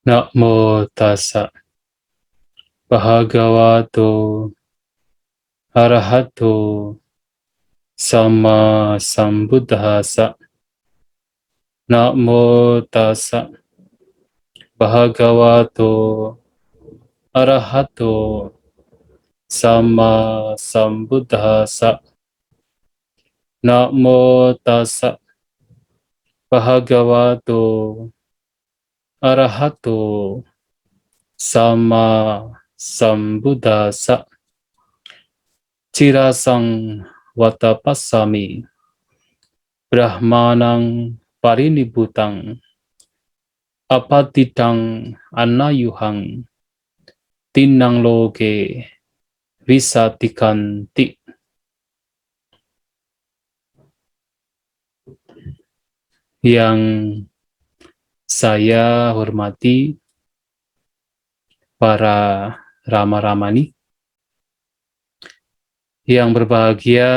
Namo tassa bhagavato arahato sama sambuddhassa. Namo tassa bhagavato arahato sama sambuddhassa. Namo tassa bhagavato arahato sama sambuddhassa. Cirasang vatapassami brahmanang parinibbutang apatitang anayuhang tinang loke visatikanti. Yang saya hormati para Rama-Ramani, yang berbahagia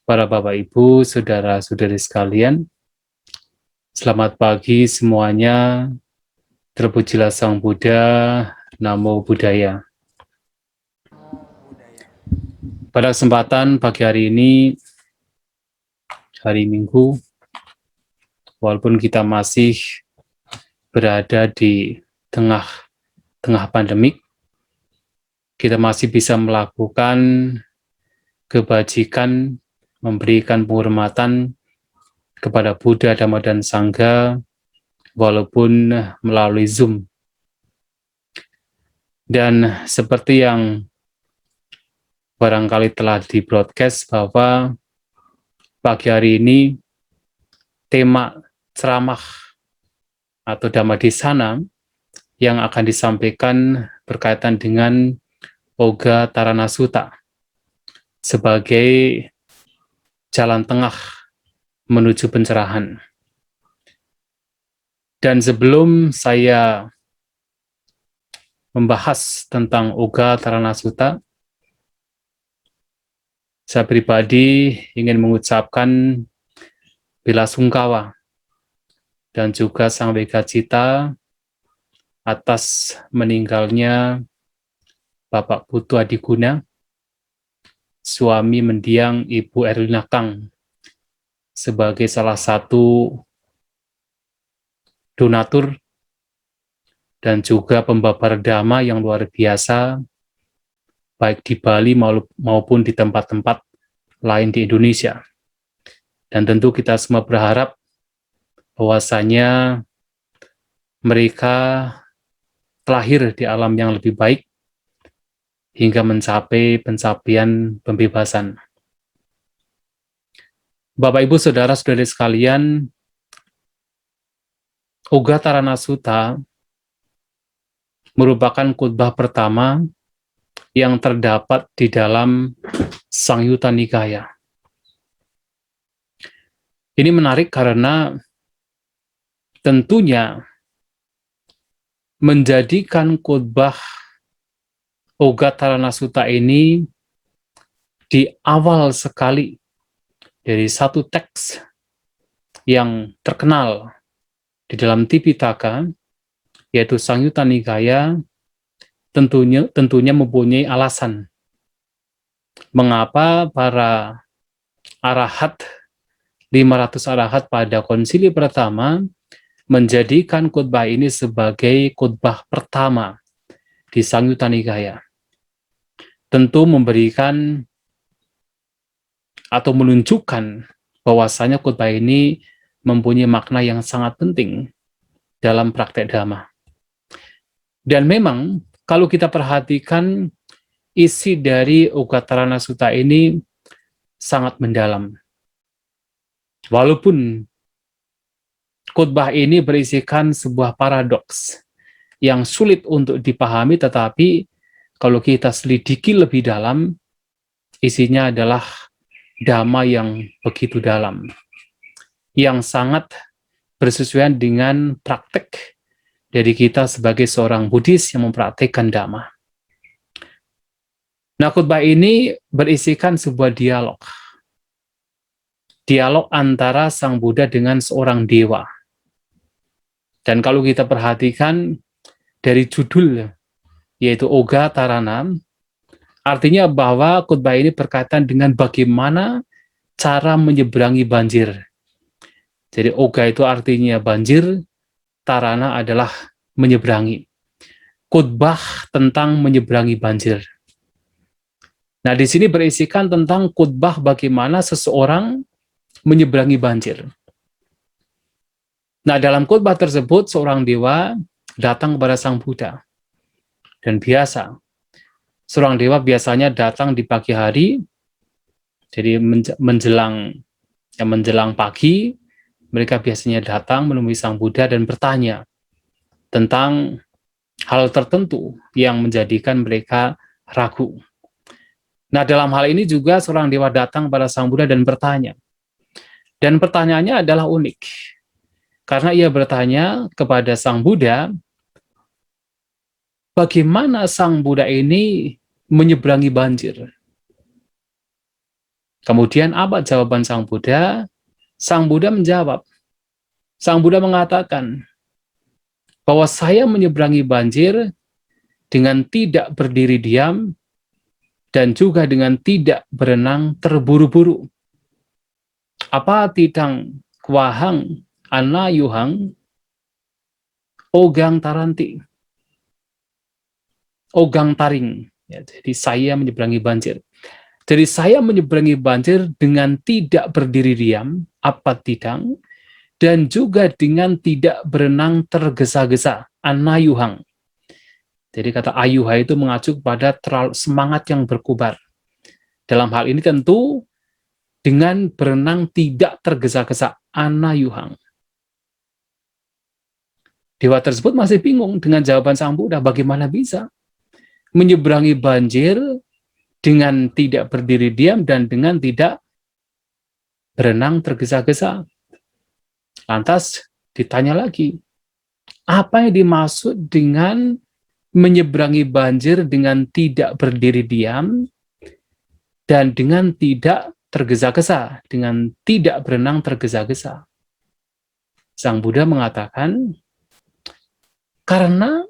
para Bapak Ibu, Saudara-saudari sekalian. Selamat pagi semuanya. Terpujilah Sang Buddha, Namo Buddhaya. Pada kesempatan pagi hari ini, hari Minggu, walaupun kita masih berada di tengah pandemik, kita masih bisa melakukan kebajikan, memberikan penghormatan kepada Buddha, Dhamma, dan Sangha, walaupun melalui Zoom. Dan seperti yang barangkali telah di-broadcast bahwa pagi hari ini tema ceramah atau Dhammadesana yang akan disampaikan berkaitan dengan Oga Tarana Sutta sebagai jalan tengah menuju pencerahan. Dan sebelum saya membahas tentang Oga Tarana Sutta, saya pribadi ingin mengucapkan bela sungkawa dan juga samvegacita atas meninggalnya Bapak Putu Adiguna, suami mendiang Ibu Erlina Kang, sebagai salah satu donatur dan juga pembabar dhamma yang luar biasa, baik di Bali maupun di tempat-tempat lain di Indonesia. Dan tentu kita semua berharap bahwasanya mereka terlahir di alam yang lebih baik hingga mencapai pencapaian pembebasan. Bapak, Ibu, Saudara-saudari sekalian, Oga Tarana Sutta merupakan khotbah pertama yang terdapat di dalam Sangyutta Nikaya. Ini menarik karena tentunya menjadikan khotbah Oga Tarana Sutta ini di awal sekali dari satu teks yang terkenal di dalam Tipitaka, yaitu Sangyutta Nikaya, tentunya mempunyai alasan mengapa para arahat, 500 arahat pada konsili pertama menjadikan khotbah ini sebagai khotbah pertama di Sangyutta Nikaya. Tentu memberikan atau menunjukkan bahwasanya khotbah ini mempunyai makna yang sangat penting dalam praktek dhamma. Dan memang kalau kita perhatikan isi dari Oga Tarana Sutta ini sangat mendalam. Walaupun khotbah ini berisikan sebuah paradoks yang sulit untuk dipahami, tetapi kalau kita selidiki lebih dalam, isinya adalah dhamma yang begitu dalam, yang sangat bersesuaian dengan praktek dari kita sebagai seorang Buddhis yang mempraktekkan dhamma. Nah, khotbah ini berisikan sebuah dialog antara Sang Buddha dengan seorang dewa. Dan kalau kita perhatikan dari judul, yaitu Oga Tarana, artinya bahwa khotbah ini berkaitan dengan bagaimana cara menyeberangi banjir. Jadi Oga itu artinya banjir, Tarana adalah menyeberangi. Khotbah tentang menyeberangi banjir. Nah, di sini berisikan tentang khotbah bagaimana seseorang menyeberangi banjir. Nah, dalam khotbah tersebut, seorang dewa datang kepada Sang Buddha. Dan biasa, seorang dewa biasanya datang di pagi hari, jadi menjelang pagi, mereka biasanya datang menemui Sang Buddha dan bertanya tentang hal tertentu yang menjadikan mereka ragu. Nah, dalam hal ini juga seorang dewa datang pada Sang Buddha dan bertanya. Dan pertanyaannya adalah unik. Karena ia bertanya kepada Sang Buddha, bagaimana Sang Buddha ini menyeberangi banjir? Kemudian apa jawaban Sang Buddha? Sang Buddha menjawab. Sang Buddha mengatakan bahwa saya menyeberangi banjir dengan tidak berdiri diam dan juga dengan tidak berenang terburu-buru. Apa tidang kuahang anayuhang ogang taranti. Ogang taring. Ya, jadi saya menyeberangi banjir. Jadi saya menyeberangi banjir dengan tidak berdiri diam, apa tidang, dan juga dengan tidak berenang tergesa-gesa, anayuhang. Jadi kata ayuha itu mengacu kepada semangat yang berkobar. Dalam hal ini tentu dengan berenang tidak tergesa-gesa, anayuhang. Dewa tersebut masih bingung dengan jawaban Sang Buddha, bagaimana bisa menyeberangi banjir dengan tidak berdiri diam dan dengan tidak berenang tergesa-gesa. Lantas ditanya lagi, apa yang dimaksud dengan menyeberangi banjir dengan tidak berdiri diam dan dengan tidak tergesa-gesa, dengan tidak berenang tergesa-gesa? Sang Buddha mengatakan, karena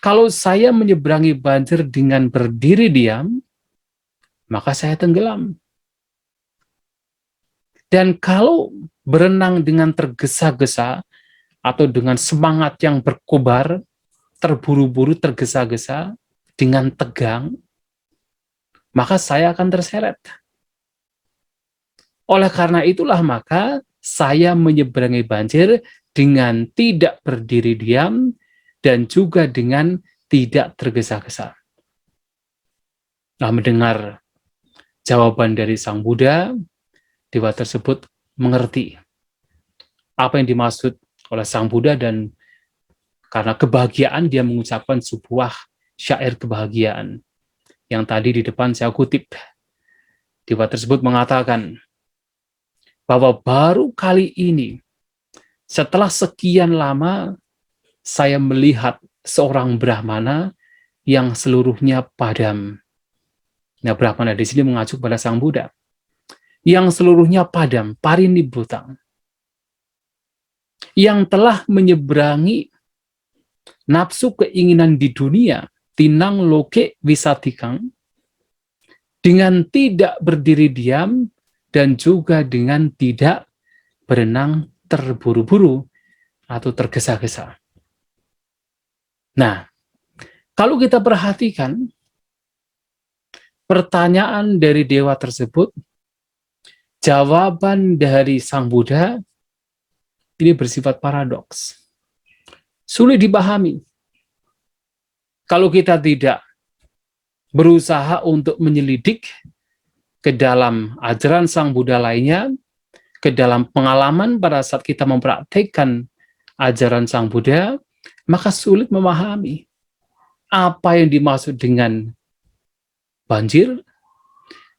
kalau saya menyeberangi banjir dengan berdiri diam, maka saya tenggelam. Dan kalau berenang dengan tergesa-gesa atau dengan semangat yang berkobar, terburu-buru, tergesa-gesa, dengan tegang, maka saya akan terseret. Oleh karena itulah maka saya menyeberangi banjir dengan tidak berdiri diam dan juga dengan tidak tergesa-gesa. Nah, mendengar jawaban dari Sang Buddha, dewa tersebut mengerti apa yang dimaksud oleh Sang Buddha dan karena kebahagiaan dia mengucapkan sebuah syair kebahagiaan yang tadi di depan saya kutip. Dewa tersebut mengatakan bahwa baru kali ini setelah sekian lama saya melihat seorang Brahmana yang seluruhnya padam. Nah, Brahmana di sini mengacu pada Sang Buddha. Yang seluruhnya padam, parinibbutang. Yang telah menyeberangi nafsu keinginan di dunia, tinang loke wisatikang, dengan tidak berdiri diam dan juga dengan tidak berenang terburu-buru atau tergesa-gesa. Nah, kalau kita perhatikan pertanyaan dari dewa tersebut, jawaban dari Sang Buddha ini bersifat paradoks. Sulit dipahami. Kalau kita tidak berusaha untuk menyelidik ke dalam ajaran Sang Buddha lainnya, ke dalam pengalaman pada saat kita mempraktikkan ajaran Sang Buddha, maka sulit memahami apa yang dimaksud dengan banjir,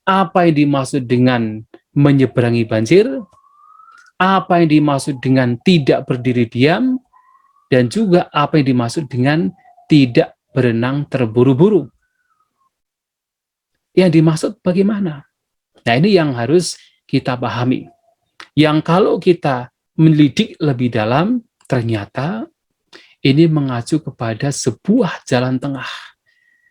apa yang dimaksud dengan menyeberangi banjir, apa yang dimaksud dengan tidak berdiri diam, dan juga apa yang dimaksud dengan tidak berenang terburu-buru. Yang dimaksud bagaimana? Nah, ini yang harus kita pahami. Yang kalau kita melidik lebih dalam, Ternyata ini mengacu kepada sebuah jalan tengah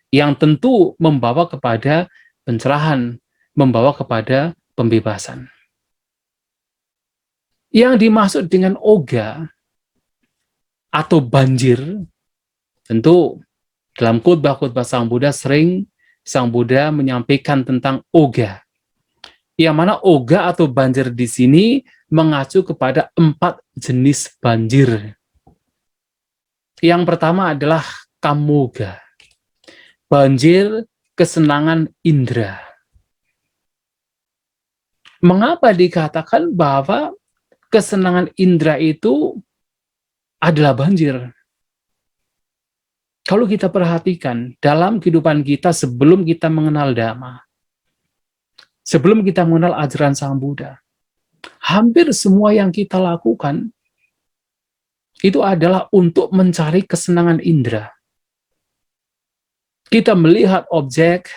yang tentu membawa kepada pencerahan, membawa kepada pembebasan. Yang dimaksud dengan oga atau banjir, tentu dalam khotbah-khotbah Sang Buddha sering Sang Buddha menyampaikan tentang oga. Yang mana oga atau banjir di sini mengacu kepada 4 jenis banjir. Yang pertama adalah kamoga, banjir kesenangan indera. Mengapa dikatakan bahwa kesenangan indera itu adalah banjir? Kalau kita perhatikan dalam kehidupan kita sebelum kita mengenal Dhamma, sebelum kita mengenal ajaran Sang Buddha, hampir semua yang kita lakukan itu adalah untuk mencari kesenangan indera. Kita melihat objek,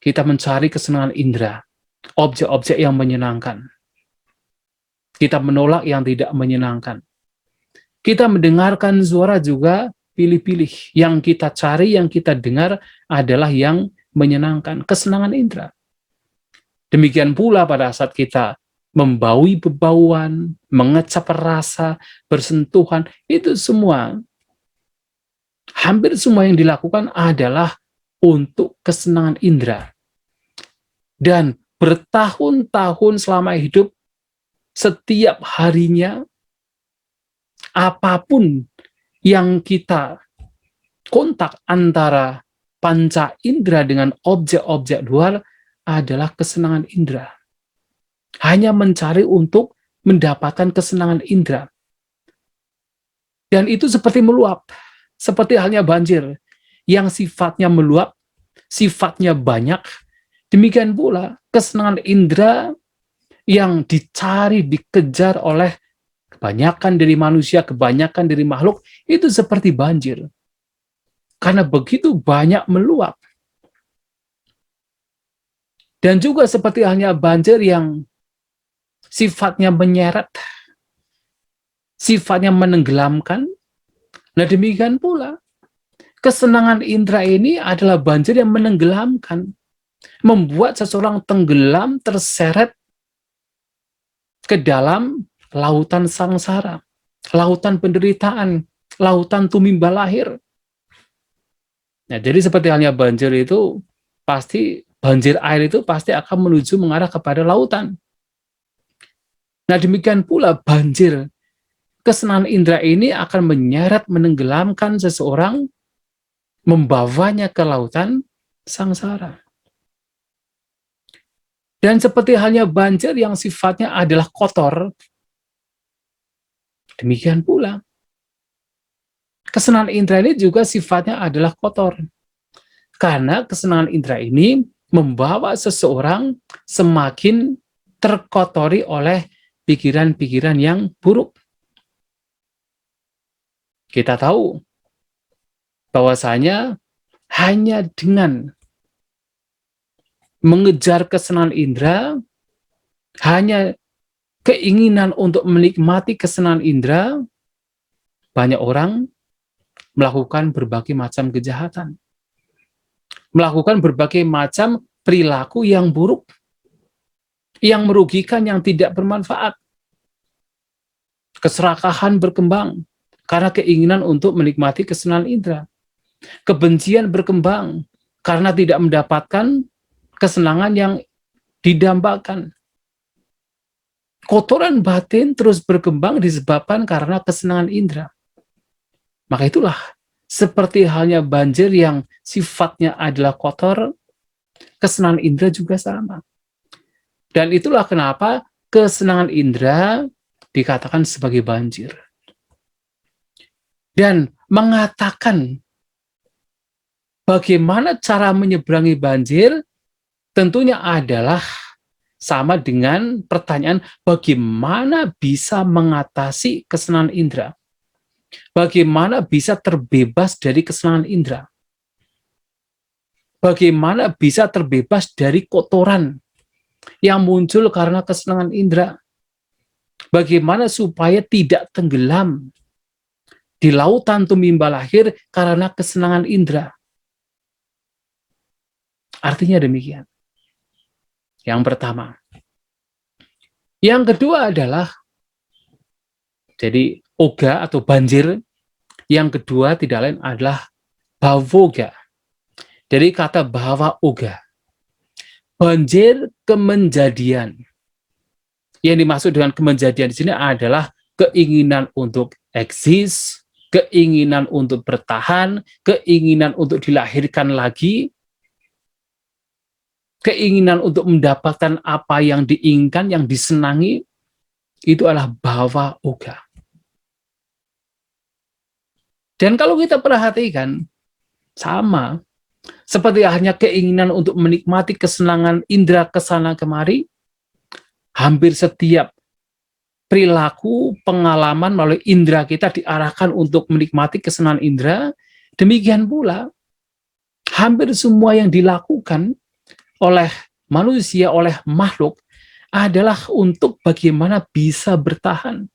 kita mencari kesenangan indera, objek-objek yang menyenangkan. Kita menolak yang tidak menyenangkan. Kita mendengarkan suara juga pilih-pilih. Yang kita cari, yang kita dengar adalah yang menyenangkan, kesenangan indera. Demikian pula pada saat kita membaui bebauan, mengecap rasa, bersentuhan, itu semua, hampir semua yang dilakukan adalah untuk kesenangan indera. Dan bertahun-tahun selama hidup, setiap harinya, apapun yang kita kontak antara panca indera dengan objek-objek luar adalah kesenangan indera. Hanya mencari untuk mendapatkan kesenangan indera. Dan itu seperti meluap, seperti halnya banjir, yang sifatnya meluap, sifatnya banyak. Demikian pula kesenangan indera yang dicari, dikejar oleh kebanyakan dari manusia, kebanyakan dari makhluk, itu seperti banjir. Karena begitu banyak meluap. Dan juga seperti halnya banjir yang sifatnya menyeret, sifatnya menenggelamkan. Nah demikian pula, kesenangan indera ini adalah banjir yang menenggelamkan. Membuat seseorang tenggelam, terseret ke dalam lautan sangsara, lautan penderitaan, lautan tumimba lahir. Nah, jadi seperti halnya banjir itu, pasti banjir air itu pasti akan menuju mengarah kepada lautan. Nah, demikian pula banjir kesenangan indera ini akan menyeret, menenggelamkan seseorang, membawanya ke lautan sangsara. Dan seperti halnya banjir yang sifatnya adalah kotor, demikian pula kesenangan indera ini juga sifatnya adalah kotor. Karena kesenangan indera ini membawa seseorang semakin terkotori oleh pikiran-pikiran yang buruk. Kita tahu bahwasanya hanya dengan mengejar kesenangan indera, hanya keinginan untuk menikmati kesenangan indera, banyak orang melakukan berbagai macam kejahatan, melakukan berbagai macam perilaku yang buruk, yang merugikan, yang tidak bermanfaat. Keserakahan berkembang karena keinginan untuk menikmati kesenangan indera. Kebencian berkembang karena tidak mendapatkan kesenangan yang didambakan. Kotoran batin terus berkembang disebabkan karena kesenangan indera. Maka itulah, seperti halnya banjir yang sifatnya adalah kotor, kesenangan indera juga sama. Dan itulah kenapa kesenangan indera dikatakan sebagai banjir. Dan mengatakan bagaimana cara menyeberangi banjir, tentunya adalah sama dengan pertanyaan bagaimana bisa mengatasi kesenangan indera. Bagaimana bisa terbebas dari kesenangan indera? Bagaimana bisa terbebas dari kotoran yang muncul karena kesenangan indera? Bagaimana supaya tidak tenggelam di lautan tumimba lahir karena kesenangan indera. Artinya demikian. Yang pertama. Yang kedua adalah, jadi oga atau banjir, yang kedua tidak lain adalah bavoga. Dari kata bahwa oga. Banjir kemenjadian. Yang dimaksud dengan kemenjadian di sini adalah keinginan untuk eksis, keinginan untuk bertahan, keinginan untuk dilahirkan lagi, keinginan untuk mendapatkan apa yang diinginkan, yang disenangi, itu adalah bhava oga. Dan kalau kita perhatikan, sama, seperti hanya keinginan untuk menikmati kesenangan indera kesana kemari, hampir setiap perilaku, pengalaman melalui indera kita diarahkan untuk menikmati kesenangan indera, demikian pula hampir semua yang dilakukan oleh manusia, oleh makhluk, adalah untuk bagaimana bisa bertahan,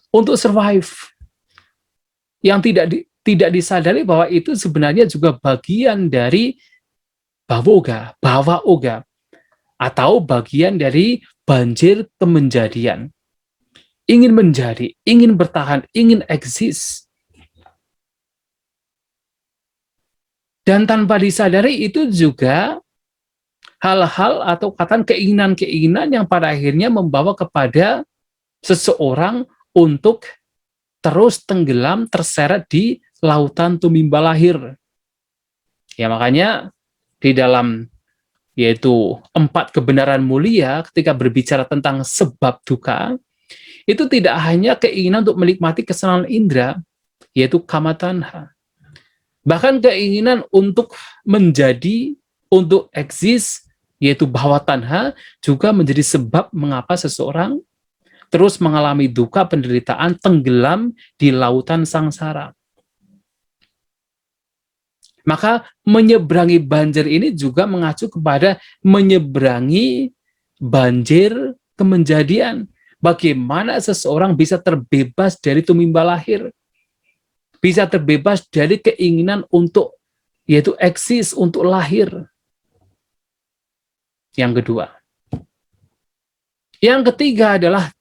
untuk survive. Yang tidak disadari bahwa itu sebenarnya juga bagian dari bhava oga, atau bagian dari banjir kemenjadian. Ingin menjadi, ingin bertahan, ingin eksis. Dan tanpa disadari itu juga hal-hal atau katakan keinginan-keinginan yang pada akhirnya membawa kepada seseorang untuk terus tenggelam, terseret di lautan tumimba lahir. Ya makanya di dalam yaitu 4 kebenaran mulia, ketika berbicara tentang sebab duka, itu tidak hanya keinginan untuk menikmati kesenangan indera, yaitu kama tanha. Bahkan keinginan untuk menjadi, untuk eksis, yaitu bhava tanha, juga menjadi sebab mengapa seseorang terus mengalami duka, penderitaan, tenggelam di lautan sangsara. Maka menyeberangi banjir ini juga mengacu kepada menyeberangi banjir kemenjadian. Bagaimana seseorang bisa terbebas dari tumimba lahir, bisa terbebas dari keinginan untuk, yaitu eksis, untuk lahir. Yang kedua. Yang ketiga adalah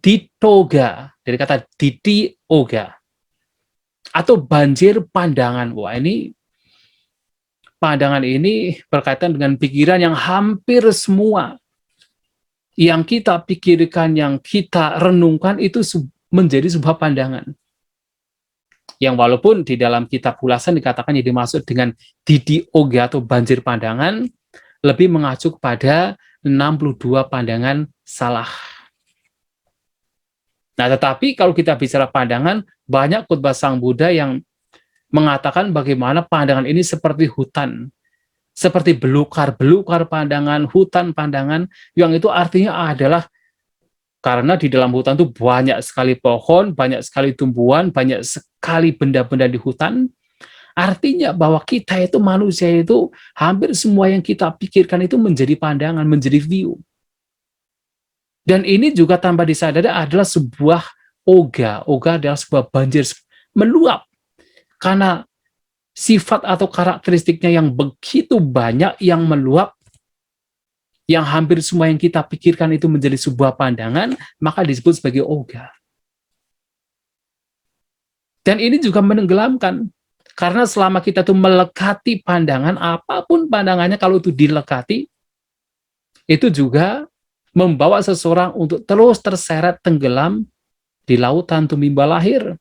ditoga, dari kata didioga, atau banjir pandangan. Wah, ini pandangan ini berkaitan dengan pikiran yang hampir semua yang kita pikirkan, yang kita renungkan itu menjadi sebuah pandangan. Yang walaupun di dalam kitab ulasan dikatakan yang dimaksud dengan didioga atau banjir pandangan, lebih mengacu kepada 62 pandangan salah. Nah, tetapi kalau kita bicara pandangan, banyak khotbah Sang Buddha yang mengatakan bagaimana pandangan ini seperti hutan, seperti belukar-belukar pandangan, hutan pandangan, yang itu artinya adalah karena di dalam hutan itu banyak sekali pohon, banyak sekali tumbuhan, banyak sekali benda-benda di hutan, artinya bahwa kita itu manusia itu hampir semua yang kita pikirkan itu menjadi pandangan, menjadi view. Dan ini juga tanpa disadari adalah sebuah oga. Oga adalah sebuah banjir meluap. Karena sifat atau karakteristiknya yang begitu banyak yang meluap, yang hampir semua yang kita pikirkan itu menjadi sebuah pandangan, maka disebut sebagai oga. Dan ini juga menenggelamkan. Karena selama kita tuh melekati pandangan, apapun pandangannya kalau itu dilekati, itu juga membawa seseorang untuk terus terseret tenggelam di lautan tumimba lahir.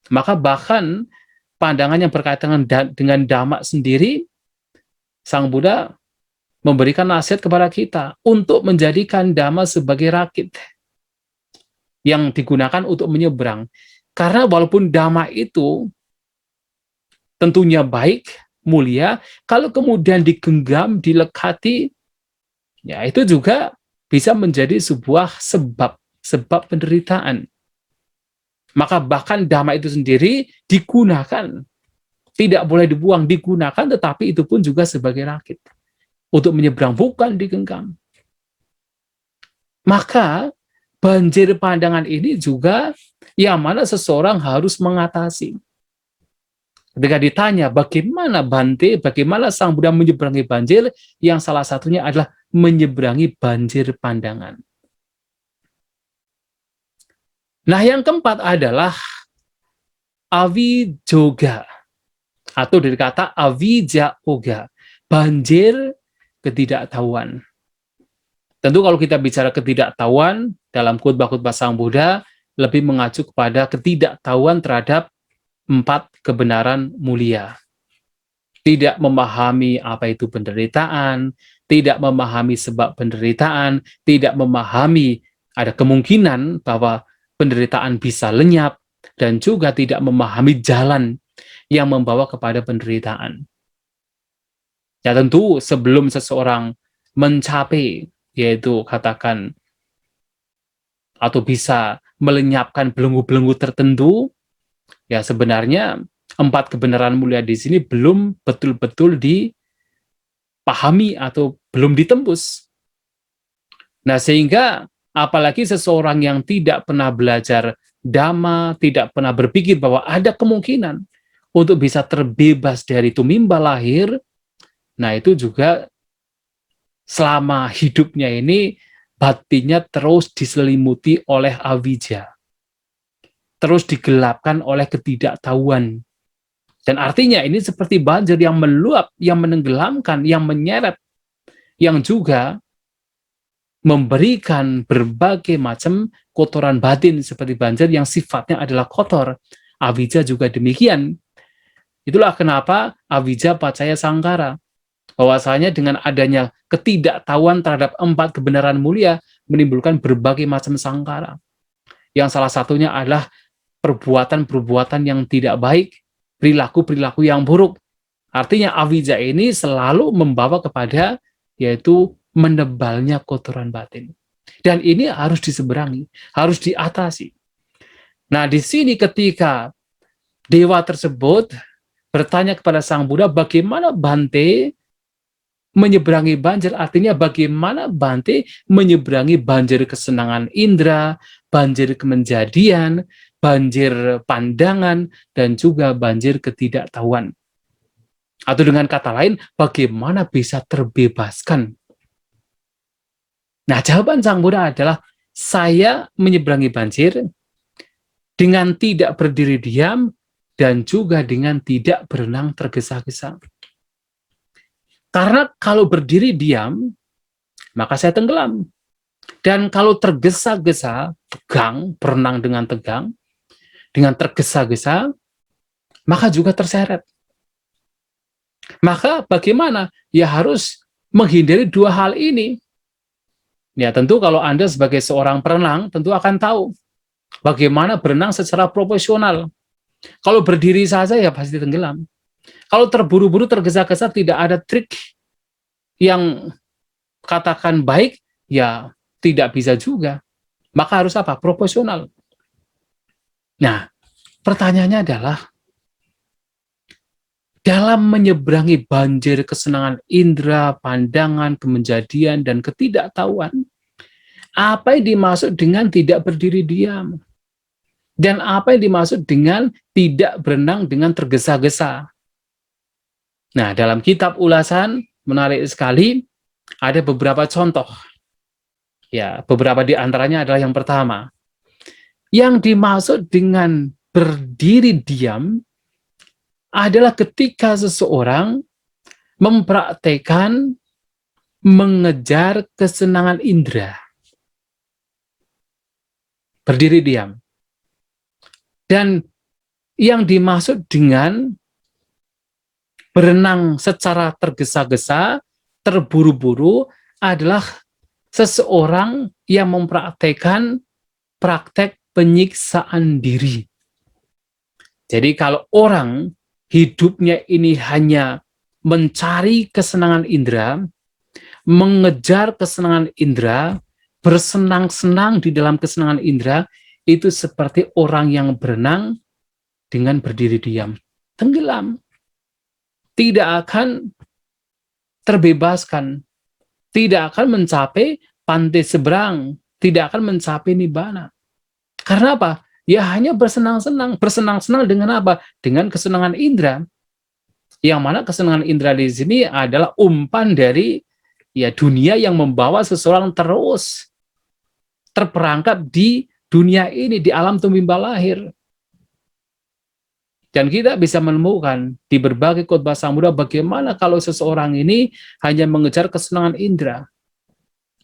Maka bahkan pandangan yang berkaitan dengan dhamma sendiri, Sang Buddha memberikan nasihat kepada kita untuk menjadikan dhamma sebagai rakit yang digunakan untuk menyeberang. Karena walaupun dhamma itu tentunya baik, mulia, kalau kemudian digenggam, dilekati, ya itu juga bisa menjadi sebuah sebab penderitaan. Maka bahkan dhamma itu sendiri digunakan, tidak boleh dibuang, digunakan, tetapi itu pun juga sebagai rakit. Untuk menyeberang, bukan digenggam. Maka banjir pandangan ini juga yang mana seseorang harus mengatasi. Ketika ditanya bagaimana Bante, bagaimana Sang Buddha menyeberangi banjir, yang salah satunya adalah menyeberangi banjir pandangan. Nah, yang keempat adalah avijoga, atau dari kata avijaoga, banjir ketidaktahuan. Tentu kalau kita bicara ketidaktahuan, dalam khotbah-khotbah Sang Buddha, lebih mengacu kepada ketidaktahuan terhadap 4 kebenaran mulia. Tidak memahami apa itu penderitaan, tidak memahami sebab penderitaan, tidak memahami ada kemungkinan bahwa penderitaan bisa lenyap, dan juga tidak memahami jalan yang membawa kepada penderitaan. Ya tentu sebelum seseorang mencapai, yaitu katakan, atau bisa melenyapkan belenggu-belenggu tertentu, ya sebenarnya 4 kebenaran mulia di sini belum betul-betul dipahami atau belum ditembus. Nah, sehingga apalagi seseorang yang tidak pernah belajar Dhamma, tidak pernah berpikir bahwa ada kemungkinan untuk bisa terbebas dari tumimba lahir, nah itu juga selama hidupnya ini batinnya terus diselimuti oleh avijja, terus digelapkan oleh ketidaktahuan. Dan artinya ini seperti banjir yang meluap, yang menenggelamkan, yang menyeret, yang juga memberikan berbagai macam kotoran batin seperti banjir yang sifatnya adalah kotor. Avijja juga demikian. Itulah kenapa avijja pacaya sangkara. Bahwasanya dengan adanya ketidaktahuan terhadap 4 kebenaran mulia menimbulkan berbagai macam sangkara. Yang salah satunya adalah perbuatan-perbuatan yang tidak baik, perilaku-perilaku yang buruk. Artinya avijja ini selalu membawa kepada yaitu menebalnya kotoran batin. Dan ini harus diseberangi, harus diatasi. Nah, di sini ketika dewa tersebut bertanya kepada Sang Buddha, bagaimana Bante menyeberangi banjir, artinya bagaimana Bante menyeberangi banjir kesenangan indera, banjir kemenjadian, banjir pandangan, dan juga banjir ketidaktahuan. Atau dengan kata lain, bagaimana bisa terbebaskan. Nah, jawaban Sang Buddha adalah, saya menyeberangi banjir dengan tidak berdiri diam dan juga dengan tidak berenang tergesa-gesa. Karena kalau berdiri diam, maka saya tenggelam. Dan kalau tergesa-gesa, tegang, berenang dengan tegang, dengan tergesa-gesa, maka juga terseret. Maka bagaimana? Ya harus menghindari 2 hal ini. Ya tentu kalau Anda sebagai seorang perenang, tentu akan tahu bagaimana berenang secara profesional. Kalau berdiri saja ya pasti tenggelam. Kalau terburu-buru, tergesa-gesa, tidak ada trik yang katakan baik, ya tidak bisa juga. Maka harus apa? Profesional. Nah, pertanyaannya adalah, dalam menyeberangi banjir kesenangan indera, pandangan, kemenjadian, dan ketidaktahuan, apa yang dimaksud dengan tidak berdiri diam? Dan apa yang dimaksud dengan tidak berenang dengan tergesa-gesa? Nah, dalam kitab ulasan, menarik sekali, ada beberapa contoh. Ya, beberapa di antaranya adalah yang pertama. Yang dimaksud dengan berdiri diam adalah ketika seseorang mempraktekkan mengejar kesenangan indera. Berdiri diam. Dan yang dimaksud dengan berenang secara tergesa-gesa, terburu-buru, adalah seseorang yang mempraktekkan praktek penyiksaan diri. Jadi kalau orang hidupnya ini hanya mencari kesenangan indera, mengejar kesenangan indera, bersenang-senang di dalam kesenangan indera, itu seperti orang yang berenang dengan berdiri diam. Tenggelam. Tidak akan terbebaskan. Tidak akan mencapai pantai seberang. tidak akan mencapai nibbana. Karena apa? Ya hanya bersenang-senang. Bersenang-senang dengan apa? Dengan kesenangan indera. Yang mana kesenangan indera di sini adalah umpan dari ya dunia yang membawa seseorang terus terperangkap di dunia ini, di alam tumimbal lahir. Dan kita bisa menemukan di berbagai khotbah Sang Buddha bagaimana kalau seseorang ini hanya mengejar kesenangan indera.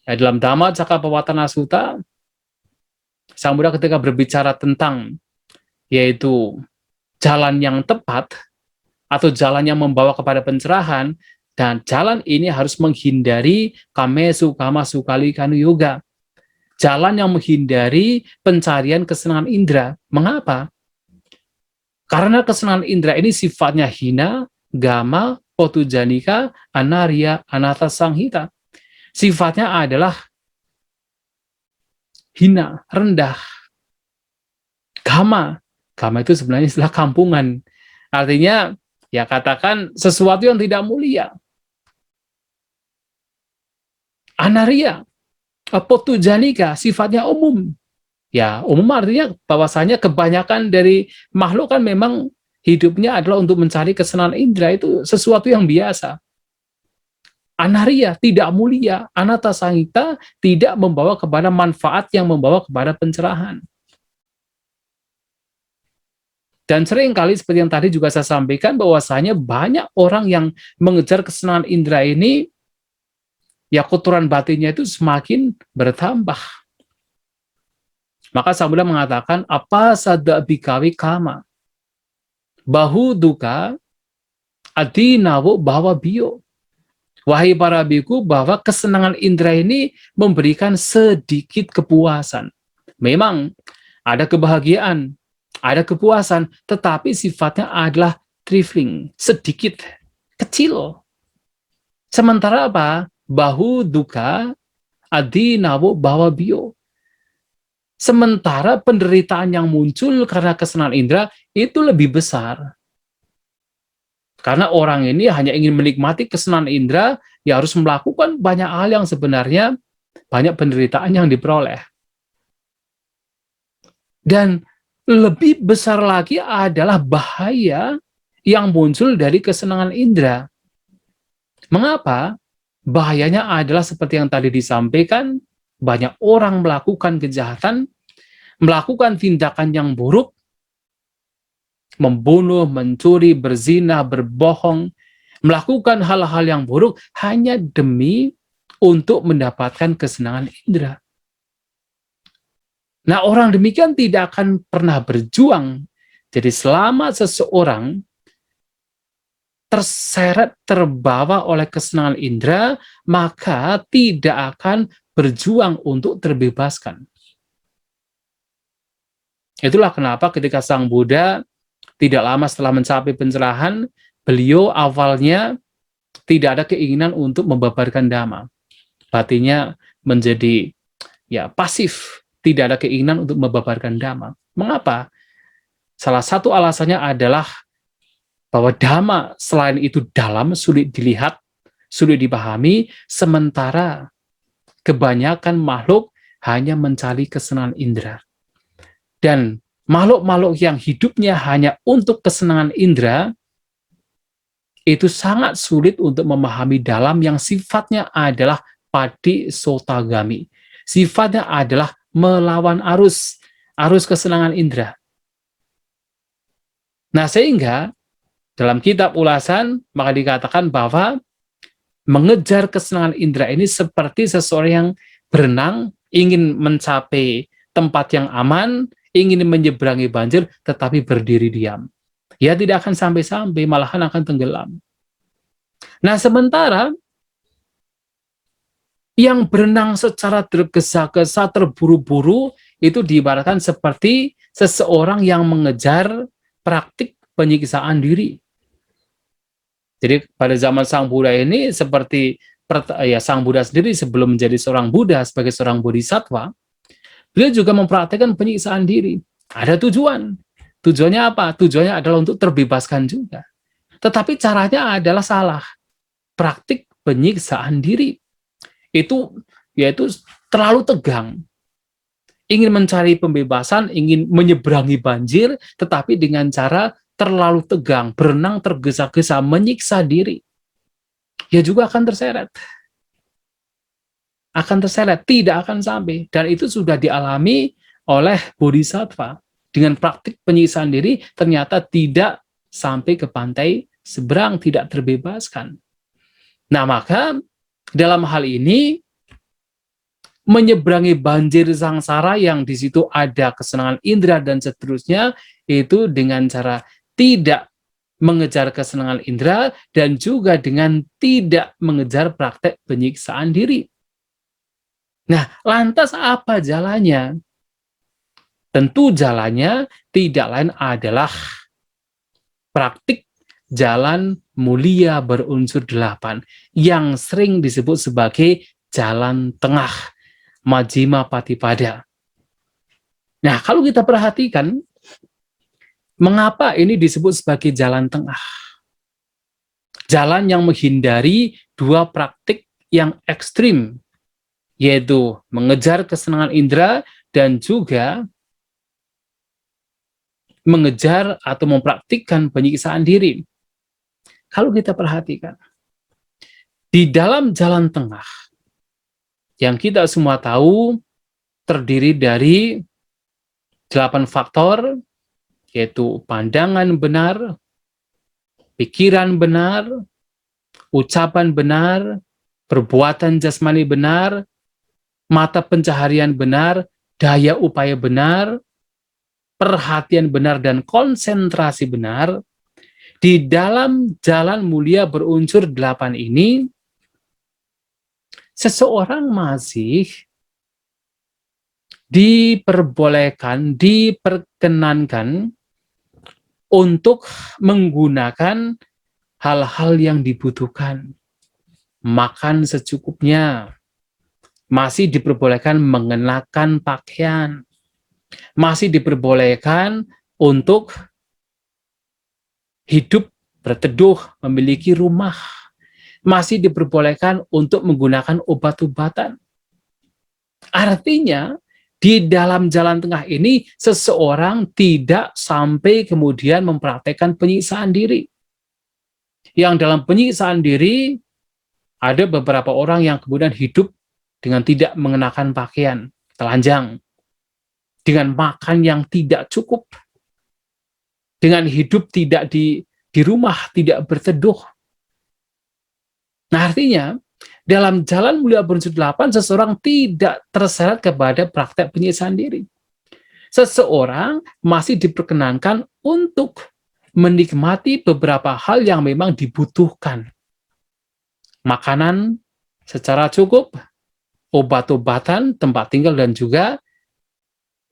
Ya, dalam Dhamma Cakkappavattana Sutta, Sang Buddha ketika berbicara tentang yaitu jalan yang tepat atau jalan yang membawa kepada pencerahan, dan jalan ini harus menghindari kamesu kama sukali kanu yoga. Jalan yang menghindari pencarian kesenangan indera. Mengapa? Karena kesenangan indera ini sifatnya hina, gama, potujanika, anarya, anata sanghita. Sifatnya adalah hina, rendah. Gama itu sebenarnya istilah kampungan. Artinya, ya katakan sesuatu yang tidak mulia. Anarya, potujanika, sifatnya umum. Ya, umum artinya bahwasanya kebanyakan dari makhluk kan memang hidupnya adalah untuk mencari kesenangan indera, itu sesuatu yang biasa. Anarya, tidak mulia. Anata sanghita, tidak membawa kepada manfaat yang membawa kepada pencerahan. Dan seringkali seperti yang tadi juga saya sampaikan bahwasanya banyak orang yang mengejar kesenangan indera ini, ya kotoran batinnya itu semakin bertambah. Maka Sang Buddha mengatakan, apa sada bikawi kama, bahu duka, adi nawo bahwa bio. Wahai para biku, bahwa kesenangan indera ini memberikan sedikit kepuasan. Memang ada kebahagiaan, ada kepuasan, tetapi sifatnya adalah trifling, sedikit, kecil. Sementara apa? Bahu duka, adi nawo bahwa bio. Sementara penderitaan yang muncul karena kesenangan indera itu lebih besar. Karena orang ini hanya ingin menikmati kesenangan indera, ya harus melakukan banyak hal yang sebenarnya banyak penderitaan yang diperoleh. Dan lebih besar lagi adalah bahaya yang muncul dari kesenangan indera. Mengapa? Bahayanya adalah seperti yang tadi disampaikan, banyak orang melakukan kejahatan, melakukan tindakan yang buruk, membunuh, mencuri, berzina, berbohong, melakukan hal-hal yang buruk hanya demi untuk mendapatkan kesenangan indera. Nah, orang demikian tidak akan pernah berjuang. Jadi selama seseorang terseret, terbawa oleh kesenangan indera, maka tidak akan berjuang untuk terbebaskan. Itulah kenapa ketika Sang Buddha tidak lama setelah mencapai pencerahan, beliau awalnya tidak ada keinginan untuk membabarkan Dhamma. Batinnya menjadi ya pasif, tidak ada keinginan untuk membabarkan Dhamma. Mengapa? Salah satu alasannya adalah bahwa Dhamma selain itu dalam, sulit dilihat, sulit dipahami, sementara kebanyakan makhluk hanya mencari kesenangan indera. Dan makhluk-makhluk yang hidupnya hanya untuk kesenangan indera, itu sangat sulit untuk memahami dalam yang sifatnya adalah padisotagami. Sifatnya adalah melawan arus kesenangan indera. Nah, sehingga dalam kitab ulasan, maka dikatakan bahwa mengejar kesenangan indera ini seperti seseorang yang berenang, ingin mencapai tempat yang aman, ingin menyeberangi banjir, tetapi berdiri diam. Ya tidak akan sampai-sampai, malahan akan tenggelam. Nah, sementara yang berenang secara tergesa-gesa, terburu-buru, itu diibaratkan seperti seseorang yang mengejar praktik penyiksaan diri. Jadi pada zaman Sang Buddha ini seperti ya Sang Buddha sendiri sebelum menjadi seorang Buddha sebagai seorang bodhisattva, beliau juga mempraktikkan penyiksaan diri. Ada tujuan. Tujuannya apa? Tujuannya adalah untuk terbebaskan juga. Tetapi caranya adalah salah. Praktik penyiksaan diri. Itu yaitu terlalu tegang. ingin mencari pembebasan, ingin menyeberangi banjir, tetapi dengan cara terlalu tegang, berenang tergesa-gesa, menyiksa diri, ya juga akan terseret. Tidak akan sampai. Dan itu sudah dialami oleh bodhisattva. Dengan praktik penyiksaan diri, ternyata tidak sampai ke pantai seberang, tidak terbebaskan. Nah, maka dalam hal ini, menyeberangi banjir sangsara yang di situ ada kesenangan indera dan seterusnya, itu dengan cara tidak mengejar kesenangan indera dan juga dengan tidak mengejar praktek penyiksaan diri. Nah, lantas apa jalannya? Tentu jalannya tidak lain adalah praktik jalan mulia berunsur 8 yang sering disebut sebagai jalan tengah, Majjhima Patipada. Nah, kalau kita perhatikan, mengapa ini disebut sebagai jalan tengah? Jalan yang menghindari dua praktik yang ekstrim, yaitu mengejar kesenangan indera dan juga mengejar atau mempraktikkan penyiksaan diri. Kalau kita perhatikan, di dalam jalan tengah, yang kita semua tahu terdiri dari 8 faktor, yaitu pandangan benar, pikiran benar, ucapan benar, perbuatan jasmani benar, mata pencaharian benar, daya upaya benar, perhatian benar, dan konsentrasi benar. Di dalam jalan mulia berunsur 8 ini, seseorang masih diperbolehkan, diperkenankan untuk menggunakan hal-hal yang dibutuhkan. Makan secukupnya, masih diperbolehkan mengenakan pakaian, masih diperbolehkan untuk hidup berteduh, memiliki rumah, masih diperbolehkan untuk menggunakan obat-obatan. Artinya, di dalam jalan tengah ini, seseorang tidak sampai kemudian mempraktekkan penyiksaan diri. Yang dalam penyiksaan diri, ada beberapa orang yang kemudian hidup dengan tidak mengenakan pakaian, telanjang, dengan makan yang tidak cukup, dengan hidup tidak di rumah, tidak berteduh. Nah, artinya, dalam jalan mulia berunsur 8, seseorang tidak terseret kepada praktek penyiksaan diri. Seseorang masih diperkenankan untuk menikmati beberapa hal yang memang dibutuhkan. Makanan secara cukup, obat-obatan, tempat tinggal, dan juga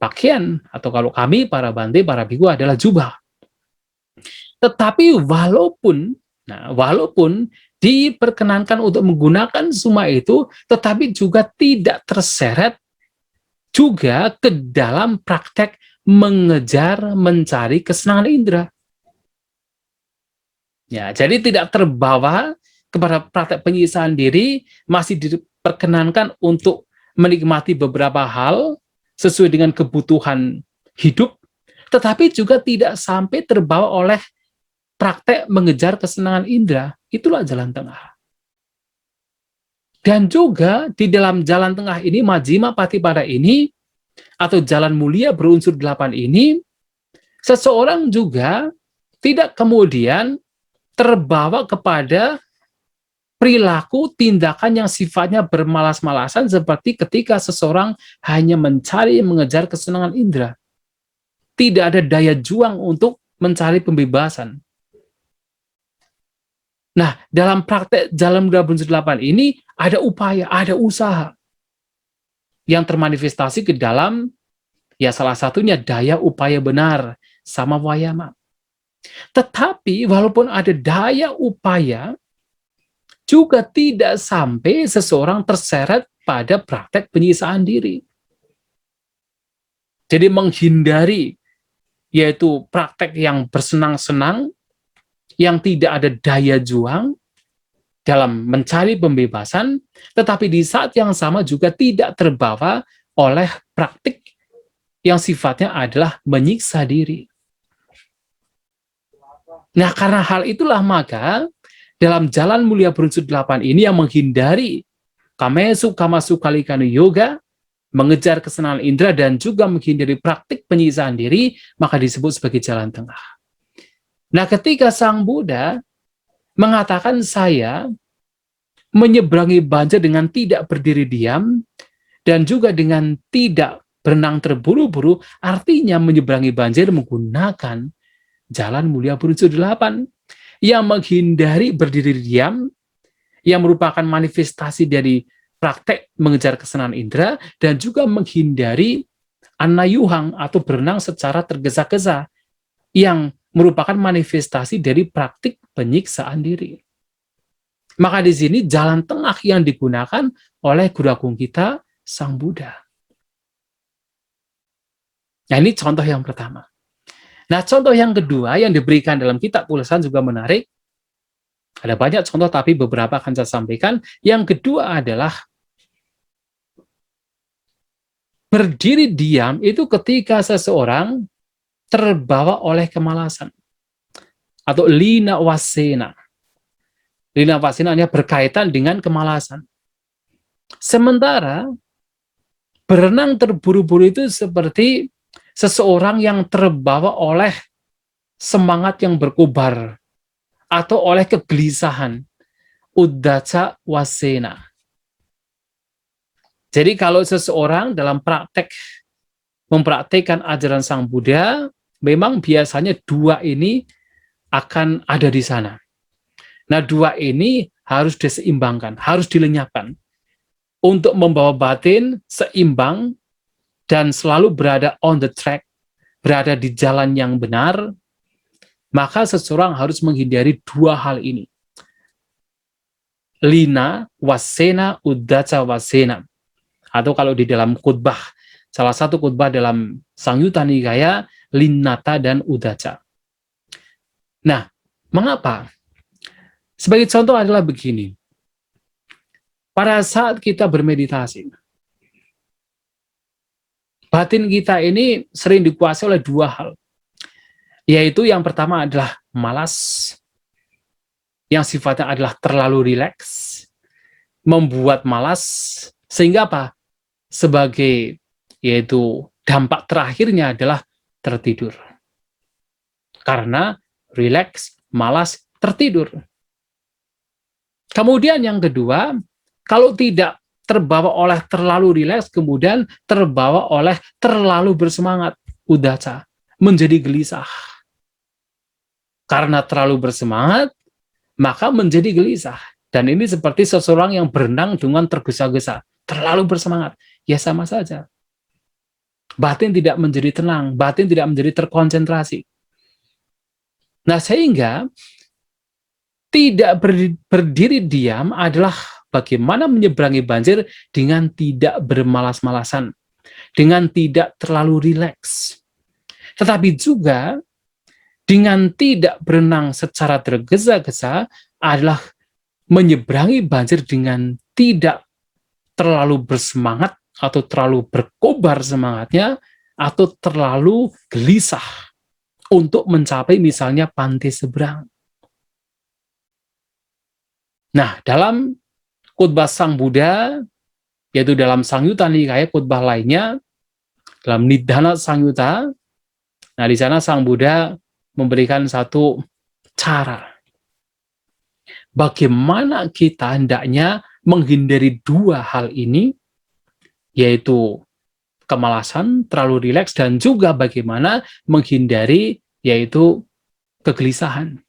pakaian, atau kalau kami, para bante, para biku, adalah jubah. Tetapi walaupun diperkenankan untuk menggunakan semua itu, tetapi juga tidak terseret juga ke dalam praktek mengejar, mencari kesenangan indera. Ya, jadi tidak terbawa kepada praktek penyiksaan diri, masih diperkenankan untuk menikmati beberapa hal sesuai dengan kebutuhan hidup, tetapi juga tidak sampai terbawa oleh praktek mengejar kesenangan indera. Itulah jalan tengah. Dan juga di dalam jalan tengah ini, Majjhima Patipada ini, atau jalan mulia berunsur 8 ini, seseorang juga tidak kemudian terbawa kepada perilaku tindakan yang sifatnya bermalas-malasan, seperti ketika seseorang hanya mencari mengejar kesenangan indera. Tidak ada daya juang untuk mencari pembebasan. Nah, dalam praktek jalan mulia berunsur 8 ini, ada upaya, ada usaha yang termanifestasi ke dalam, ya salah satunya daya upaya benar, sama wayama. Tetapi walaupun ada daya upaya, juga tidak sampai seseorang terseret pada praktek penyiksaan diri. Jadi menghindari, yaitu praktek yang bersenang-senang, yang tidak ada daya juang dalam mencari pembebasan, tetapi di saat yang sama juga tidak terbawa oleh praktik yang sifatnya adalah menyiksa diri. Nah, karena hal itulah maka dalam jalan mulia berunsur 8 ini yang menghindari kamesu kamasu kalikanu yoga, mengejar kesenangan indera dan juga menghindari praktik penyiksaan diri, maka disebut sebagai jalan tengah. Nah, ketika Sang Buddha mengatakan saya menyeberangi banjir dengan tidak berdiri diam dan juga dengan tidak berenang terburu-buru, artinya menyeberangi banjir menggunakan jalan mulia berunsur 8 yang menghindari berdiri diam, yang merupakan manifestasi dari praktek mengejar kesenangan indera, dan juga menghindari anayuhang atau berenang secara tergesa-gesa, yang merupakan manifestasi dari praktik penyiksaan diri. Maka di sini jalan tengah yang digunakan oleh Guru Agung kita, Sang Buddha. Nah, ini contoh yang pertama. Nah, contoh yang kedua yang diberikan dalam kitab tulisan juga menarik. Ada banyak contoh, tapi beberapa akan saya sampaikan. Yang kedua adalah berdiri diam itu ketika seseorang terbawa oleh kemalasan. Atau lina wasena. Lina wasena hanya berkaitan dengan kemalasan. Sementara berenang terburu-buru itu seperti seseorang yang terbawa oleh semangat yang berkobar atau oleh kegelisahan, uddaca wasena. Jadi kalau seseorang dalam praktek mempraktekkan ajaran Sang Buddha, memang biasanya dua ini akan ada di sana. Nah, dua ini harus diseimbangkan, harus dilenyapkan untuk membawa batin seimbang dan selalu berada on the track, berada di jalan yang benar. Maka seseorang harus menghindari dua hal ini. Lina wasena uddaca wasena. Atau kalau di dalam khutbah, salah satu khutbah dalam Sangyutta Nikaya, linata dan uddaca. Nah, mengapa? Sebagai contoh adalah begini. Pada saat kita bermeditasi, batin kita ini sering dikuasai oleh dua hal. Yaitu yang pertama adalah malas, yang sifatnya adalah terlalu rileks, membuat malas, sehingga apa? Sebagai, yaitu dampak terakhirnya adalah tertidur. Karena rileks, malas, tertidur. Kemudian yang kedua, kalau tidak terbawa oleh terlalu rileks, kemudian terbawa oleh terlalu bersemangat, uddaca, menjadi gelisah. Karena terlalu bersemangat, maka menjadi gelisah. Dan ini seperti seseorang yang berenang dengan tergesa-gesa, terlalu bersemangat. Ya sama saja. Batin tidak menjadi tenang, batin tidak menjadi terkonsentrasi. Nah, sehingga tidak berdiri diam adalah bagaimana menyeberangi banjir dengan tidak bermalas-malasan, dengan tidak terlalu rileks. Tetapi juga dengan tidak berenang secara tergesa-gesa adalah menyeberangi banjir dengan tidak terlalu bersemangat atau terlalu berkobar semangatnya atau terlalu gelisah untuk mencapai misalnya pantai seberang. Nah, dalam khutbah Sang Buddha, yaitu dalam Sangyutta Nikaya, khutbah lainnya, dalam Nidana Sangyutta, nah di sana Sang Buddha memberikan satu cara. Bagaimana kita hendaknya menghindari dua hal ini, yaitu kemalasan, terlalu rileks, dan juga bagaimana menghindari, yaitu kegelisahan.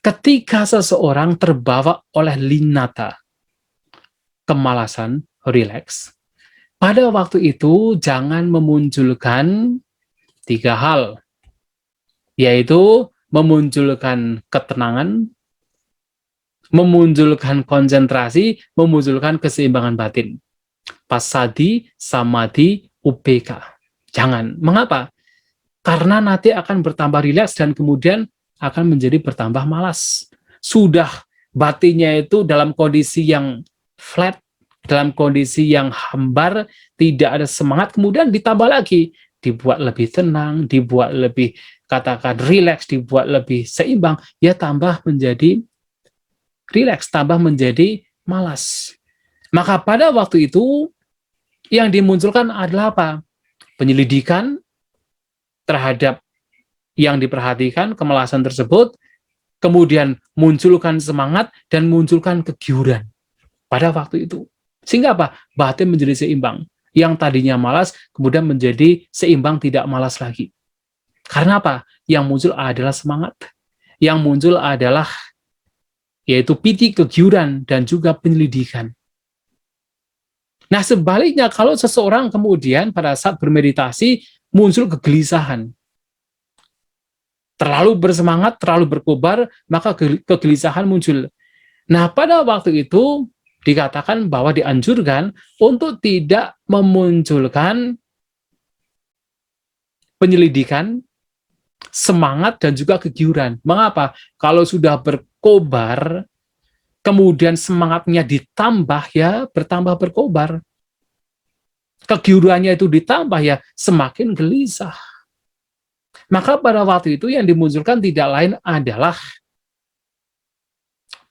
Ketika seseorang terbawa oleh linata, kemalasan, rileks, pada waktu itu jangan memunculkan tiga hal, yaitu memunculkan ketenangan, memunculkan konsentrasi, memunculkan keseimbangan batin. Pasadi, samadhi, upeka. Jangan. Mengapa? Karena nanti akan bertambah rileks dan kemudian akan menjadi bertambah malas. Sudah batinnya itu dalam kondisi yang flat, dalam kondisi yang hambar, tidak ada semangat, kemudian ditambah lagi, dibuat lebih tenang, dibuat lebih, katakan rileks, dibuat lebih seimbang, ya tambah menjadi rileks, tambah menjadi malas. Maka pada waktu itu, yang dimunculkan adalah apa? Penyelidikan terhadap yang diperhatikan, kemalasan tersebut, kemudian munculkan semangat dan munculkan kegiuran pada waktu itu. Sehingga apa? Batin menjadi seimbang. Yang tadinya malas, kemudian menjadi seimbang, tidak malas lagi. Karena apa? Yang muncul adalah semangat. Yang muncul adalah yaitu piti, kegiuran, dan juga penyelidikan. Nah, sebaliknya kalau seseorang kemudian pada saat bermeditasi muncul kegelisahan, terlalu bersemangat, terlalu berkobar, maka kegelisahan muncul. Nah, pada waktu itu dikatakan bahwa dianjurkan untuk tidak memunculkan penyelidikan, semangat, dan juga kegiuran. Mengapa? Kalau sudah berkobar, kemudian semangatnya ditambah, ya bertambah berkobar. Kegiurannya itu ditambah, ya semakin gelisah. Maka pada waktu itu yang dimunculkan tidak lain adalah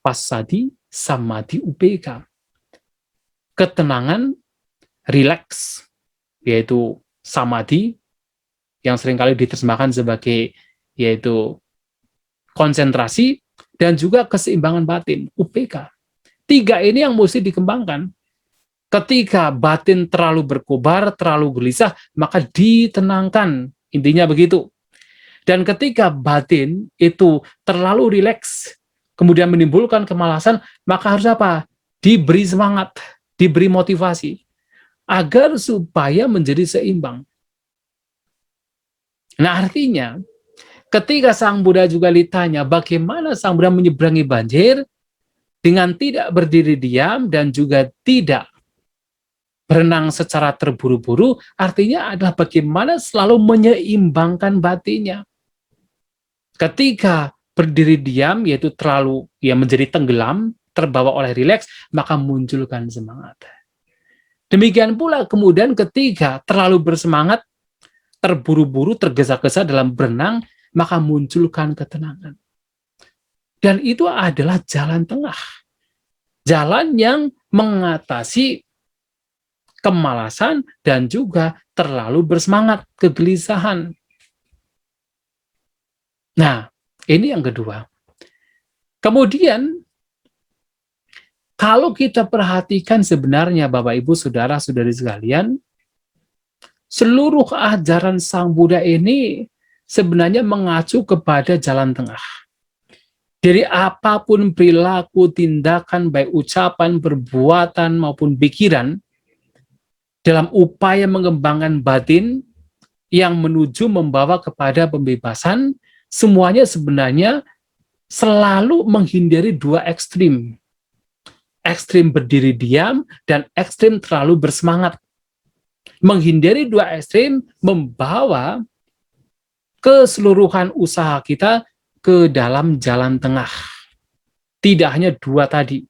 passaddhi samadhi upekkha. Ketenangan, rileks, yaitu samadhi, yang seringkali diterjemahkan sebagai yaitu konsentrasi, dan juga keseimbangan batin, upekkha. 3 ini yang mesti dikembangkan. Ketika batin terlalu berkobar, terlalu gelisah, maka ditenangkan. Intinya begitu. Dan ketika batin itu terlalu rileks, kemudian menimbulkan kemalasan, maka harus apa? Diberi semangat, diberi motivasi, agar supaya menjadi seimbang. Nah, artinya, ketika Sang Buddha juga ditanya bagaimana Sang Buddha menyeberangi banjir dengan tidak berdiri diam dan juga tidak berenang secara terburu-buru, artinya adalah bagaimana selalu menyeimbangkan batinnya. Ketika berdiri diam, yaitu terlalu menjadi tenggelam, terbawa oleh rileks, maka munculkan semangat. Demikian pula kemudian ketika terlalu bersemangat, terburu-buru, tergesa-gesa dalam berenang, maka munculkan ketenangan. Dan itu adalah jalan tengah. Jalan yang mengatasi kemalasan dan juga terlalu bersemangat, kegelisahan. Nah, ini yang kedua. Kemudian, kalau kita perhatikan sebenarnya Bapak Ibu Saudara-saudari sekalian, seluruh ajaran Sang Buddha ini sebenarnya mengacu kepada jalan tengah. Dari apapun perilaku, tindakan, baik ucapan, perbuatan, maupun pikiran, dalam upaya mengembangkan batin yang menuju membawa kepada pembebasan, semuanya sebenarnya selalu menghindari 2 ekstrim. Ekstrim berdiri diam dan ekstrim terlalu bersemangat. Menghindari 2 ekstrim membawa keseluruhan usaha kita ke dalam jalan tengah. Tidak hanya 2 tadi,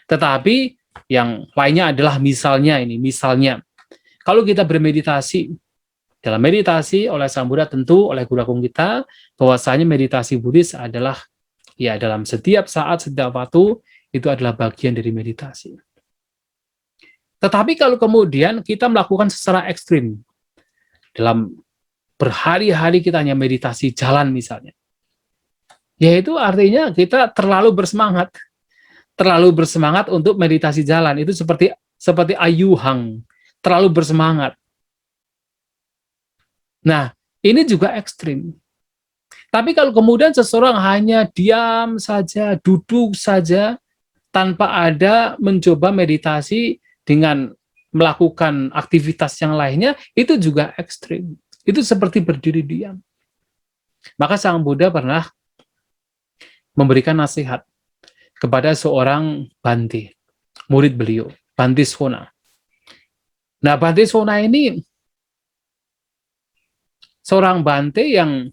tetapi yang lainnya adalah misalnya, kalau kita bermeditasi, dalam meditasi oleh Sang Buddha tentu oleh guru agung kita, bahwasanya meditasi Buddhis adalah dalam setiap saat, setiap waktu, itu adalah bagian dari meditasi. Tetapi kalau kemudian kita melakukan secara ekstrim, dalam berhari-hari kita hanya meditasi jalan misalnya, yaitu artinya kita terlalu bersemangat untuk meditasi jalan. Itu seperti ayuhang, terlalu bersemangat. Nah, ini juga ekstrim. Tapi kalau kemudian seseorang hanya diam saja, duduk saja, tanpa ada mencoba meditasi dengan melakukan aktivitas yang lainnya, itu juga ekstrim. Itu seperti berdiri diam. Maka Sang Buddha pernah memberikan nasihat kepada seorang Bante, murid beliau, Bante Sona. Nah, Bante Sona ini seorang Bante yang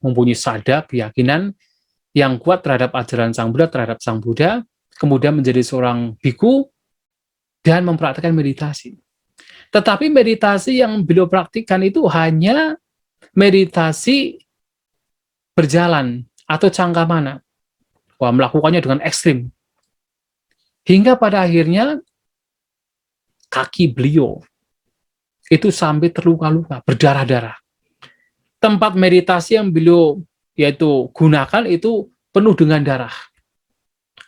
mempunyai sadar, keyakinan yang kuat terhadap ajaran Sang Buddha, kemudian menjadi seorang biku, dan mempraktikkan meditasi. Tetapi meditasi yang beliau praktikkan itu hanya meditasi berjalan atau cangkamana. Wah, melakukannya dengan ekstrim. Hingga pada akhirnya kaki beliau itu sampai terluka-luka, berdarah-darah. Tempat meditasi yang beliau yaitu gunakan itu penuh dengan darah.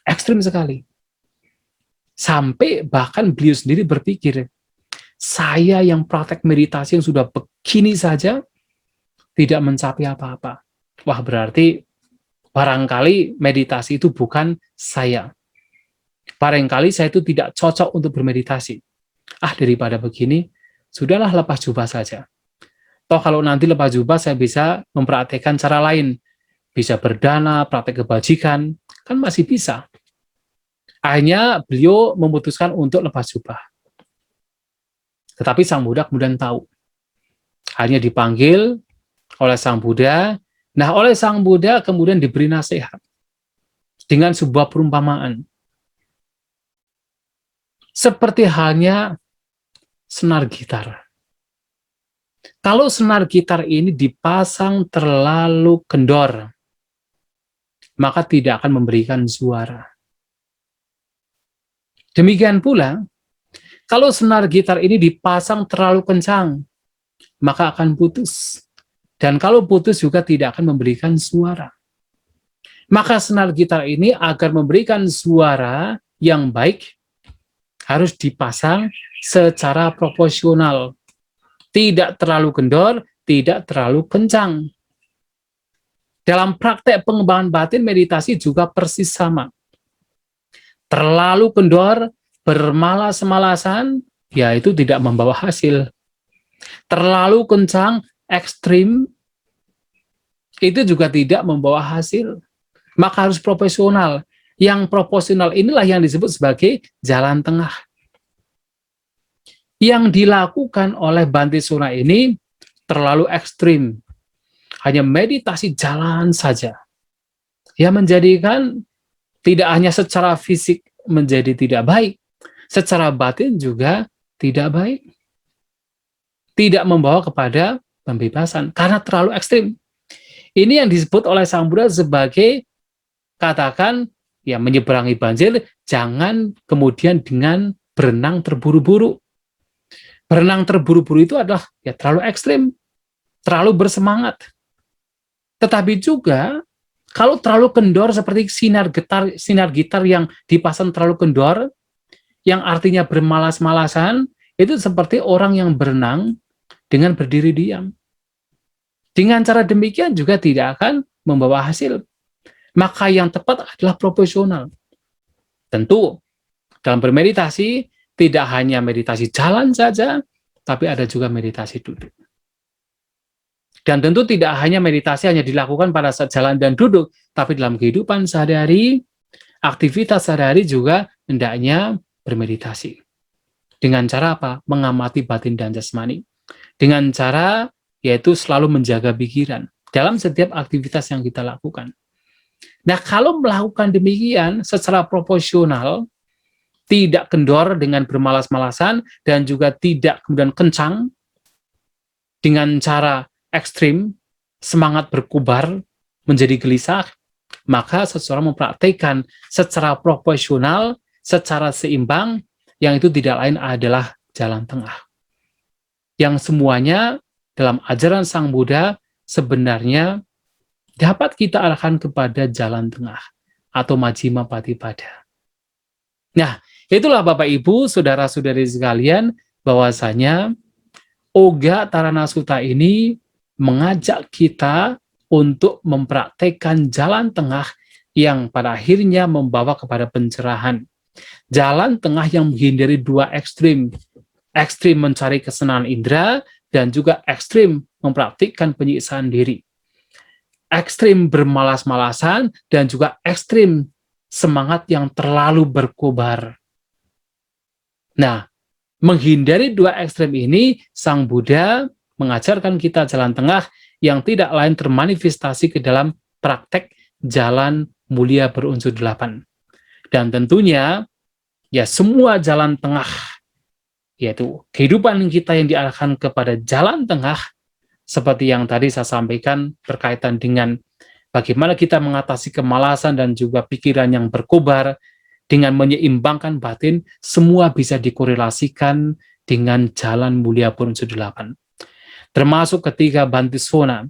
Ekstrim sekali. Sampai bahkan beliau sendiri berpikir, saya yang praktek meditasi yang sudah begini saja tidak mencapai apa-apa. Wah, berarti barangkali meditasi itu bukan saya. Barangkali saya itu tidak cocok untuk bermeditasi. Daripada begini, sudahlah lepas jubah saja. Toh kalau nanti lepas jubah saya bisa mempraktekkan cara lain. Bisa berdana, praktek kebajikan, kan masih bisa. Akhirnya beliau memutuskan untuk lepas jubah. Tetapi Sang Buddha kemudian tahu. Hanya dipanggil oleh Sang Buddha. Nah, oleh Sang Buddha kemudian diberi nasihat dengan sebuah perumpamaan. Seperti halnya senar gitar. Kalau senar gitar ini dipasang terlalu kendor, maka tidak akan memberikan suara. Demikian pula, kalau senar gitar ini dipasang terlalu kencang, maka akan putus. Dan kalau putus juga tidak akan memberikan suara. Maka senar gitar ini agar memberikan suara yang baik, harus dipasang secara proporsional. Tidak terlalu kendor, tidak terlalu kencang. Dalam praktek pengembangan batin, meditasi juga persis sama. Terlalu kendor, bermalas-malasan, ya itu tidak membawa hasil. Terlalu kencang, ekstrim, itu juga tidak membawa hasil. Maka harus proporsional. Yang proporsional inilah yang disebut sebagai jalan tengah. Yang dilakukan oleh Bhante Suna ini terlalu ekstrim. Hanya meditasi jalan saja. Ya menjadikan tidak hanya secara fisik menjadi tidak baik, secara batin juga tidak baik. Tidak membawa kepada pembebasan, karena terlalu ekstrim. Ini yang disebut oleh Sang Buddha sebagai, katakan, ya menyeberangi banjir, jangan kemudian dengan berenang terburu-buru. Berenang terburu-buru itu adalah ya terlalu ekstrim, terlalu bersemangat. Tetapi juga, kalau terlalu kendor seperti sinar gitar yang dipasang terlalu kendor, yang artinya bermalas-malasan, itu seperti orang yang berenang dengan berdiri diam. Dengan cara demikian juga tidak akan membawa hasil. Maka yang tepat adalah proporsional. Tentu, dalam bermeditasi, tidak hanya meditasi jalan saja, tapi ada juga meditasi duduk. Dan tentu tidak hanya meditasi hanya dilakukan pada saat jalan dan duduk, tapi dalam kehidupan sehari-hari, aktivitas sehari-hari juga hendaknya bermeditasi. Dengan cara apa? Mengamati batin dan jasmani. Dengan cara yaitu selalu menjaga pikiran dalam setiap aktivitas yang kita lakukan. Nah, kalau melakukan demikian secara proporsional, tidak kendor dengan bermalas-malasan, dan juga tidak kemudian kencang, dengan cara ekstrim, semangat berkubar, menjadi gelisah, maka seseorang mempraktikkan secara proporsional, secara seimbang, yang itu tidak lain adalah jalan tengah. Yang semuanya dalam ajaran Sang Buddha sebenarnya dapat kita arahkan kepada jalan tengah atau Majjhima Patipada. Nah, itulah Bapak Ibu, saudara-saudari sekalian, bahwasanya Oga Tarana Sutta ini mengajak kita untuk mempraktekkan jalan tengah yang pada akhirnya membawa kepada pencerahan. Jalan tengah yang menghindari dua ekstrim. Ekstrim mencari kesenangan indera dan juga ekstrim mempraktikkan penyiksaan diri. Ekstrim bermalas-malasan dan juga ekstrim semangat yang terlalu berkobar. Nah, menghindari dua ekstrem ini, Sang Buddha mengajarkan kita jalan tengah yang tidak lain termanifestasi ke dalam praktek jalan mulia berunsur 8. Dan tentunya, ya semua jalan tengah yaitu kehidupan kita yang diarahkan kepada jalan tengah, seperti yang tadi saya sampaikan berkaitan dengan bagaimana kita mengatasi kemalasan dan juga pikiran yang berkobar dengan menyeimbangkan batin, semua bisa dikorelasikan dengan jalan mulia berunsur 8. Termasuk ketika Bhantisona,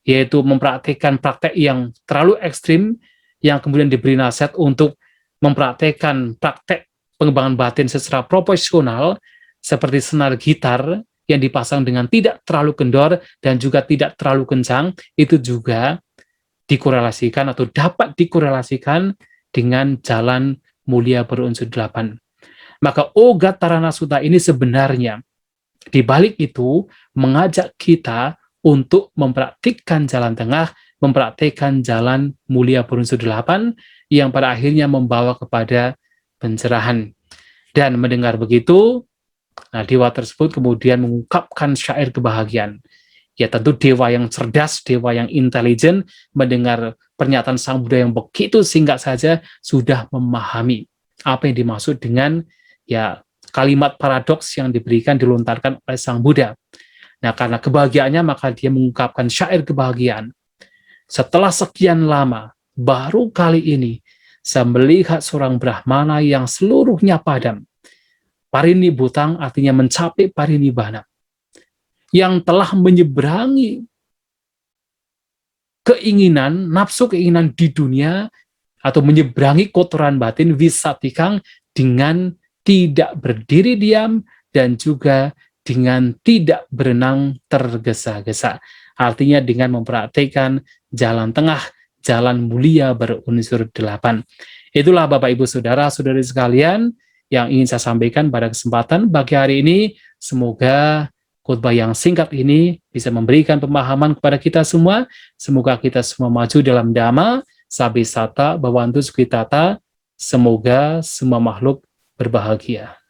yaitu mempraktikkan praktek yang terlalu ekstrim, yang kemudian diberi nasihat untuk mempraktekkan praktek pengembangan batin secara proporsional, seperti senar gitar yang dipasang dengan tidak terlalu kendor dan juga tidak terlalu kencang, itu juga dikorelasikan atau dapat dikorelasikan dengan jalan mulia berunsur 8. Maka Ogattarana Sutta ini sebenarnya di balik itu mengajak kita untuk mempraktikkan jalan tengah, mempraktikkan jalan mulia berunsur 8 yang pada akhirnya membawa kepada pencerahan. Dan mendengar begitu, nah dewa tersebut kemudian mengungkapkan syair kebahagiaan. Ya tentu dewa yang cerdas, dewa yang intelijen, mendengar pernyataan Sang Buddha yang begitu singkat saja sudah memahami apa yang dimaksud dengan ya kalimat paradoks yang diberikan, dilontarkan oleh Sang Buddha. Nah, karena kebahagiaannya, maka dia mengungkapkan syair kebahagiaan. Setelah sekian lama, baru kali ini, saya melihat seorang Brahmana yang seluruhnya padam. Parinibbutang artinya mencapai parinibbana. Yang telah menyeberangi keinginan, nafsu keinginan di dunia, atau menyeberangi kotoran batin, wisatikang, dengan tidak berdiri diam, dan juga dengan tidak berenang tergesa-gesa. Artinya dengan mempraktikkan jalan tengah, jalan mulia berunsur 8. Itulah Bapak Ibu Saudara-saudari sekalian yang ingin saya sampaikan pada kesempatan pagi hari ini. Semoga khotbah yang singkat ini bisa memberikan pemahaman kepada kita semua. Semoga kita semua maju dalam Dhamma, Sabisata, Bhavantu Sukhitata. Semoga semua makhluk berbahagia.